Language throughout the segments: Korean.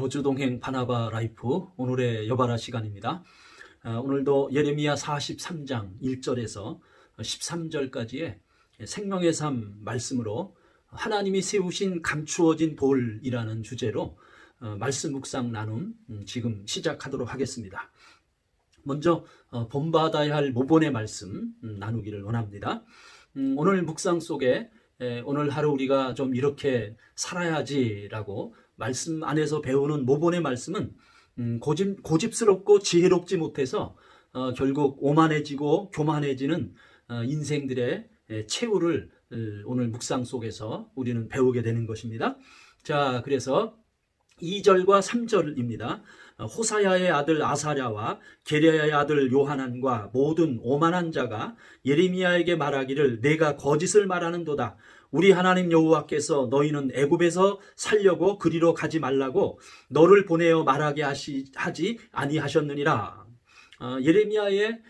여주동행 바나바 라이프 오늘의 여바라 시간입니다. 오늘도 예레미야 43장 1절에서 13절까지의 생명의 삶 말씀으로 하나님이 세우신 감추어진 돌이라는 주제로 말씀 묵상 나눔 지금 시작하도록 하겠습니다. 먼저 본받아야 할 모본의 말씀 나누기를 원합니다. 오늘 묵상 속에 오늘 하루 우리가 좀 이렇게 살아야지라고 말씀 안에서 배우는 모본의 말씀은 고집스럽고 지혜롭지 못해서 결국 오만해지고 교만해지는 인생들의 최후를 오늘 묵상 속에서 우리는 배우게 되는 것입니다. 자, 그래서 2절과 3절입니다. 호사야의 아들 아사랴와 게랴의 아들 요하난과 모든 오만한 자가 예레미야에게 말하기를 내가 거짓을 말하는도다. 우리 하나님 여호와께서 너희는 애굽에서 살려고 그리로 가지 말라고 너를 보내어 말하게 하지 아니하셨느니라. 예레미야의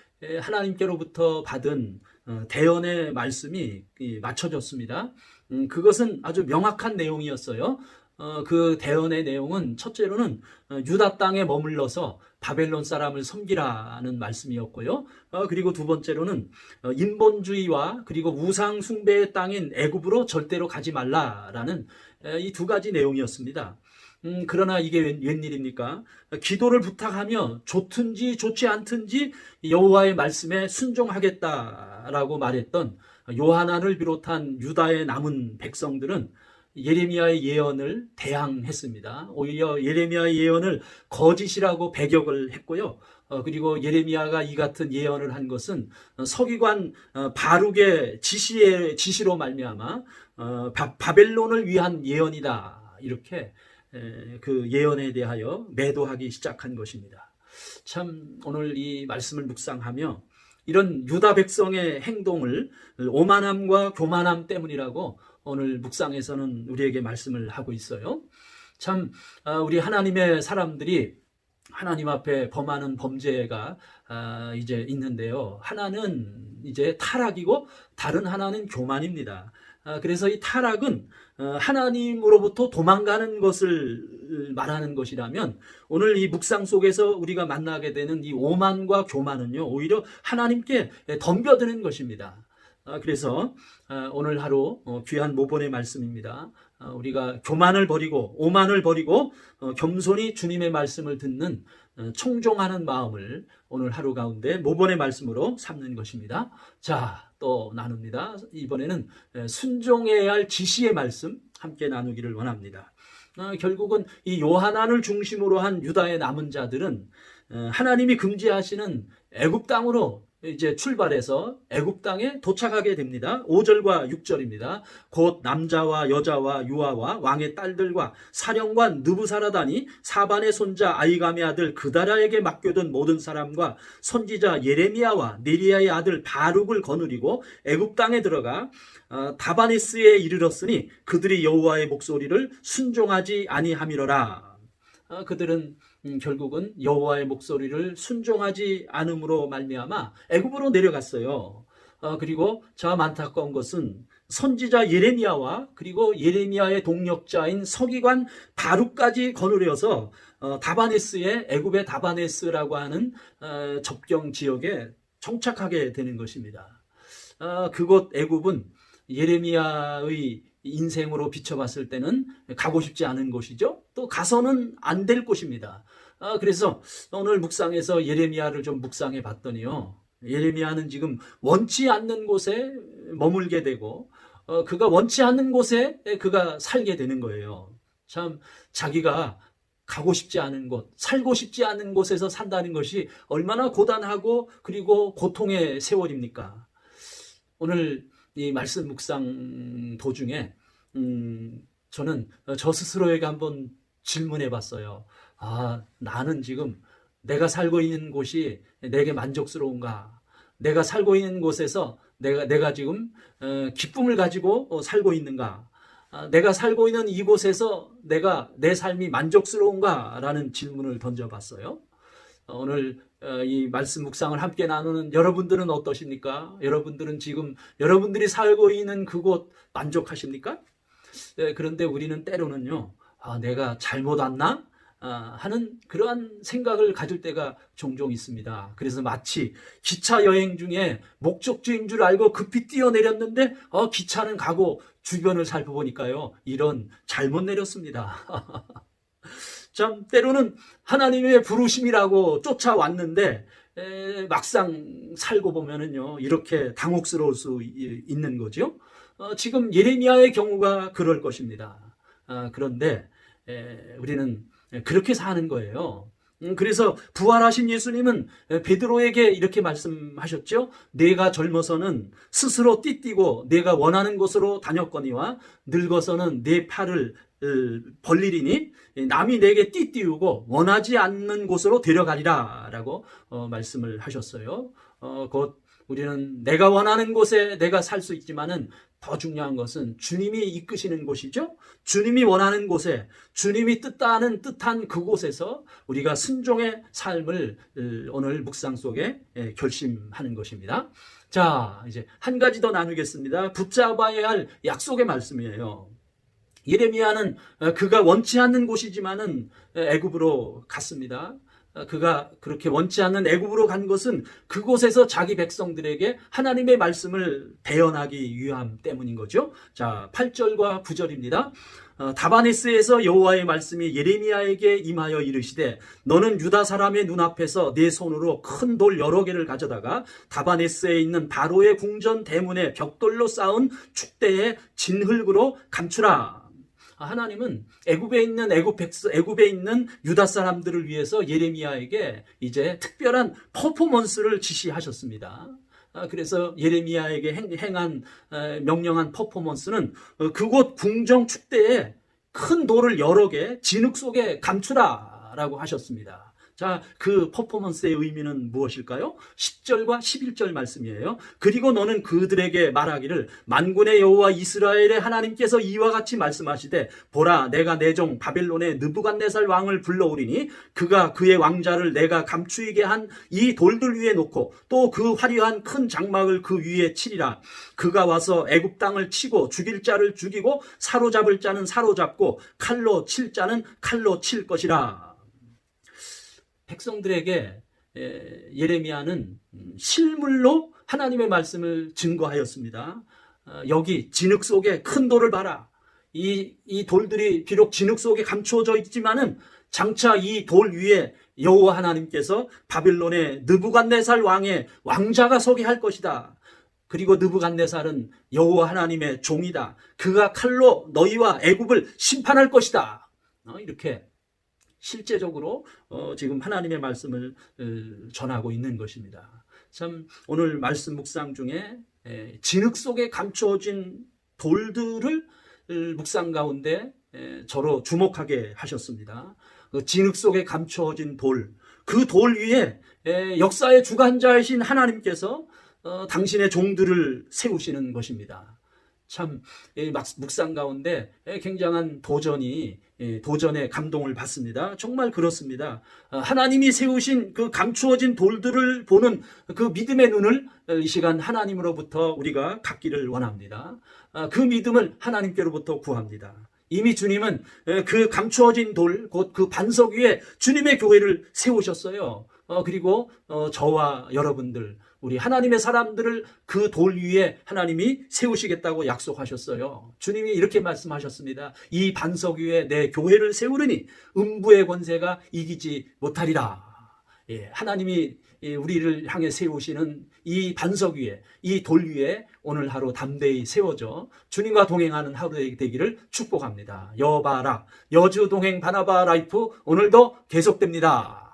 하나님께로부터 받은 대언의 말씀이 맞춰졌습니다. 그것은 아주 명확한 내용이었어요. 그 대언의 내용은 첫째로는 유다 땅에 머물러서 바벨론 사람을 섬기라는 말씀이었고요. 그리고 두 번째로는 인본주의와 그리고 우상 숭배의 땅인 애굽으로 절대로 가지 말라라는 이 두 가지 내용이었습니다. 그러나 이게 웬일입니까? 기도를 부탁하며 좋든지 좋지 않든지 여호와의 말씀에 순종하겠다라고 말했던 요하난을 비롯한 유다의 남은 백성들은 예레미야의 예언을 대항했습니다. 오히려 예레미야의 예언을 거짓이라고 배격을 했고요. 그리고 예레미야가 이 같은 예언을 한 것은 서기관 바룩의 지시로 말미암아 바벨론을 위한 예언이다. 이렇게 그 예언에 대하여 매도하기 시작한 것입니다. 참 오늘 이 말씀을 묵상하며 이런 유다 백성의 행동을 오만함과 교만함 때문이라고 오늘 묵상에서는 우리에게 말씀을 하고 있어요. 참 우리 하나님의 사람들이 하나님 앞에 범하는 범죄가 이제 있는데요. 하나는 이제 타락이고 다른 하나는 교만입니다. 그래서 이 타락은 하나님으로부터 도망가는 것을 말하는 것이라면 오늘 이 묵상 속에서 우리가 만나게 되는 이 오만과 교만은요, 오히려 하나님께 덤벼드는 것입니다. 그래서 오늘 하루 귀한 모본의 말씀입니다. 우리가 교만을 버리고 오만을 버리고 겸손히 주님의 말씀을 듣는 청종하는 마음을 오늘 하루 가운데 모본의 말씀으로 삼는 것입니다. 자, 또 나눕니다. 이번에는 순종해야 할 지시의 말씀 함께 나누기를 원합니다. 결국은 이 요하난을 중심으로 한 유다의 남은 자들은 하나님이 금지하시는 애굽 땅으로 이제 출발해서 애굽 땅에 도착하게 됩니다. 5절과 6절입니다. 곧 남자와 여자와 유아와 왕의 딸들과 사령관 느부사라단이 사반의 손자 아이감의 아들 그다랴에게 맡겨둔 모든 사람과 선지자 예레미야와 네리야의 아들 바룩을 거느리고 애굽 땅에 들어가 다바네스에 이르렀으니 그들이 여호와의 목소리를 순종하지 아니함이로라. 그들은 결국은 여호와의 목소리를 순종하지 않음으로 말미암아 애굽으로 내려갔어요. 그리고 참 안타까운 것은 선지자 예레미야와 그리고 예레미야의 동력자인 서기관 바룩까지 거느려서 다바네스의 애굽의 다바네스라고 하는 접경 지역에 정착하게 되는 것입니다. 그곳 애굽은 예레미야의 인생으로 비춰봤을 때는 가고 싶지 않은 곳이죠. 또 가서는 안 될 곳입니다. 그래서 오늘 묵상에서 예레미야를 좀 묵상해 봤더니요. 예레미야는 지금 원치 않는 곳에 머물게 되고 그가 원치 않는 곳에 그가 살게 되는 거예요. 참 자기가 가고 싶지 않은 곳, 살고 싶지 않은 곳에서 산다는 것이 얼마나 고단하고 그리고 고통의 세월입니까? 오늘 이 말씀 묵상 도중에 저는 저 스스로에게 한번 질문해 봤어요. 나는 지금 내가 살고 있는 곳이 내게 만족스러운가? 내가 살고 있는 곳에서 내가 지금 기쁨을 가지고 살고 있는가? 내가 살고 있는 이곳에서 내 삶이 만족스러운가? 라는 질문을 던져봤어요. 오늘 이 말씀 묵상을 함께 나누는 여러분들은 어떠십니까? 여러분들은 지금 여러분들이 살고 있는 그곳 만족하십니까? 그런데 우리는 때로는요, 내가 잘못 왔나? 하는 그러한 생각을 가질 때가 종종 있습니다. 그래서 마치 기차 여행 중에 목적지인 줄 알고 급히 뛰어내렸는데 기차는 가고 주변을 살펴보니까요, 이런 잘못 내렸습니다. 참 때로는 하나님의 부르심이라고 쫓아왔는데 막상 살고 보면은요, 이렇게 당혹스러울 수 있는 거죠. 지금 예레미야의 경우가 그럴 것입니다. 그런데 우리는 그렇게 사는 거예요. 그래서 부활하신 예수님은 베드로에게 이렇게 말씀하셨죠. 내가 젊어서는 스스로 띠띠고 내가 원하는 곳으로 다녔거니와 늙어서는 내 팔을 벌리리니 남이 내게 띠띠우고 원하지 않는 곳으로 데려가리라 라고 말씀을 하셨어요. 곧 우리는 내가 원하는 곳에 내가 살 수 있지만은 더 중요한 것은 주님이 이끄시는 곳이죠. 주님이 원하는 곳에, 주님이 뜻한 그곳에서 우리가 순종의 삶을 오늘 묵상 속에 결심하는 것입니다. 자, 이제 한 가지 더 나누겠습니다. 붙잡아야 할 약속의 말씀이에요. 예레미야는 그가 원치 않는 곳이지만은 애굽으로 갔습니다. 그가 그렇게 원치 않는 애굽으로 간 것은 그곳에서 자기 백성들에게 하나님의 말씀을 대언하기 위함 때문인 거죠. 자, 8절과 9절입니다. 다바네스에서 여호와의 말씀이 예레미야에게 임하여 이르시되 너는 유다 사람의 눈앞에서 내 손으로 큰 돌 여러 개를 가져다가 다바네스에 있는 바로의 궁전 대문에 벽돌로 쌓은 축대에 진흙으로 감추라. 하나님은 애굽에 있는 유다 사람들을 위해서 예레미야에게 이제 특별한 퍼포먼스를 지시하셨습니다. 그래서 예레미야에게 명령한 퍼포먼스는 그곳 궁정 축대에 큰 돌을 여러 개 진흙 속에 감추라라고 하셨습니다. 자, 그 퍼포먼스의 의미는 무엇일까요? 10절과 11절 말씀이에요. 그리고 너는 그들에게 말하기를 만군의 여호와 이스라엘의 하나님께서 이와 같이 말씀하시되 보라 내가 내 종 바벨론의 느부갓네살 왕을 불러오리니 그가 그의 왕자를 내가 감추이게 한 이 돌들 위에 놓고 또 그 화려한 큰 장막을 그 위에 치리라. 그가 와서 애굽 땅을 치고 죽일 자를 죽이고 사로잡을 자는 사로잡고 칼로 칠 자는 칼로 칠 것이라. 백성들에게 예레미야는 실물로 하나님의 말씀을 증거하였습니다. 여기 진흙 속에 큰 돌을 봐라. 이 돌들이 비록 진흙 속에 감추어져 있지만은 장차 이 돌 위에 여호와 하나님께서 바벨론의 느부갓네살 왕의 왕자가 서게 할 것이다. 그리고 느부갓네살은 여호와 하나님의 종이다. 그가 칼로 너희와 애굽을 심판할 것이다. 이렇게 실제적으로 지금 하나님의 말씀을 전하고 있는 것입니다. 참 오늘 말씀 묵상 중에 진흙 속에 감추어진 돌들을 묵상 가운데 저로 주목하게 하셨습니다. 그 진흙 속에 감추어진 돌, 그 돌 위에 역사의 주관자이신 하나님께서 당신의 종들을 세우시는 것입니다. 참 묵상 가운데 굉장한 도전에 감동을 받습니다. 정말 그렇습니다. 하나님이 세우신 그 감추어진 돌들을 보는 그 믿음의 눈을 이 시간 하나님으로부터 우리가 갖기를 원합니다. 그 믿음을 하나님께로부터 구합니다. 이미 주님은 그 감추어진 돌, 곧 그 반석 위에 주님의 교회를 세우셨어요. 그리고 저와 여러분들, 우리 하나님의 사람들을 그 돌 위에 하나님이 세우시겠다고 약속하셨어요. 주님이 이렇게 말씀하셨습니다. 이 반석 위에 내 교회를 세우르니 음부의 권세가 이기지 못하리라. 하나님이 우리를 향해 세우시는 이 반석 위에, 이 돌 위에 오늘 하루 담대히 세워져 주님과 동행하는 하루 되기를 축복합니다. 여바라, 여주 동행 바나바 라이프 오늘도 계속됩니다.